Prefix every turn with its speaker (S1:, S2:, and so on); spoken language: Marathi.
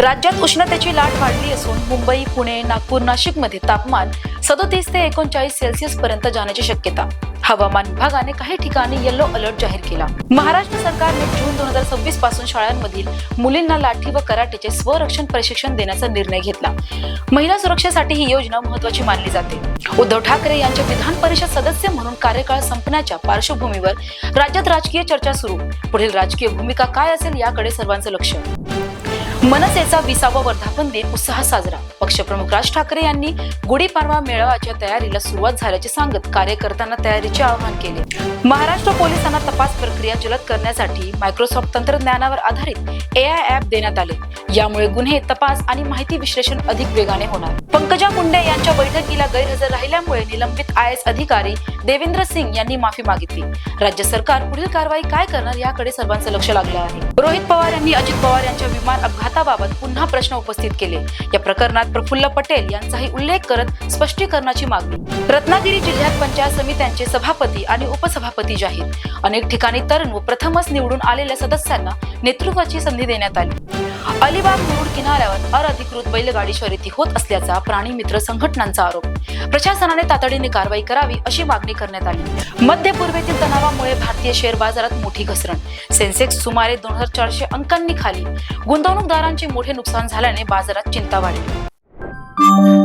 S1: राज्यात उष्णतेची लाट वाढली असून मुंबई, पुणे, नागपूर, नाशिकमध्ये तापमान 37 ते 39 सेल्सिअस पर्यंत जाण्याची शक्यता. हवामान विभागाने काही ठिकाणी येलो अलर्ट जाहीर केला. महाराष्ट्र सरकारने जून 2026 पासून शाळांमधील मुलींना लाठी व कराटेचे स्वरक्षण प्रशिक्षण देण्याचा निर्णय घेतला. महिला सुरक्षेसाठी ही योजना महत्त्वाची मानली जाते. उद्धव ठाकरे यांचे विधान परिषद सदस्य म्हणून कार्यकाळ संपण्याच्या पार्श्वभूमीवर राज्यात राजकीय चर्चा सुरू. पुढील राजकीय भूमिका काय असेल याकडे सर्वांचं लक्ष. मनसेचा 20वा वर्धापन दिन उत्साहात साजरा. पक्षप्रमुख राज ठाकरे यांनी गुढीपाडवा मेळाव्याच्या तयारीला सुरुवात झाल्याचे सांगत कार्यकर्त्यांना तयारीचे आवाहन केले. महाराष्ट्र पोलिसांना तपास प्रक्रिया जलद करण्यासाठी मायक्रोसॉफ्ट तंत्रज्ञानावर आधारित AI ॲप देण्यात आले. यामुळे गुन्हे तपास आणि माहिती विश्लेषण अधिक वेगाने होणार. पंकजा मुंडे यांच्या बैठकीला गैरहजर राहिल्यामुळे निलंबित IAS अधिकारी देवेंद्र सिंग यांनी माफी मागितली. राज्य सरकार पुढील कारवाई काय करणार याकडे सर्वांचं लक्ष लागलं आहे. रोहित पवार यांनी अजित पवार यांच्या विमान अपघाताबाबत पुन्हा प्रश्न उपस्थित केले. या प्रकरणात प्रफुल्ल पटेल यांचाही उल्लेख करत स्पष्टीकरणाची मागणी. रत्नागिरी जिल्ह्यात पंचायत समित्यांचे सभापती आणि उपसभापती जाहीर. अनेक ठिकाणी तरुण व प्रथमच निवडून आलेल्या सदस्यांना नेतृत्वाची संधी देण्यात आली. अलिबाग मुरुड किनाऱ्यावर अनधिकृत बैलगाडी शर्यती होत असल्याचा प्राणी मित्र संघटनांचा आरोप. प्रशासनाने तातडीने कारवाई करावी अशी मागणी करण्यात आली. मध्य पूर्वेतील तणावामुळे भारतीय शेअर बाजारात मोठी घसरण. सेन्सेक्स सुमारे 2400 अंकांनी खाली. गुंतवणूकदारांचे मोठे नुकसान झाल्याने बाजारात चिंता वाढली.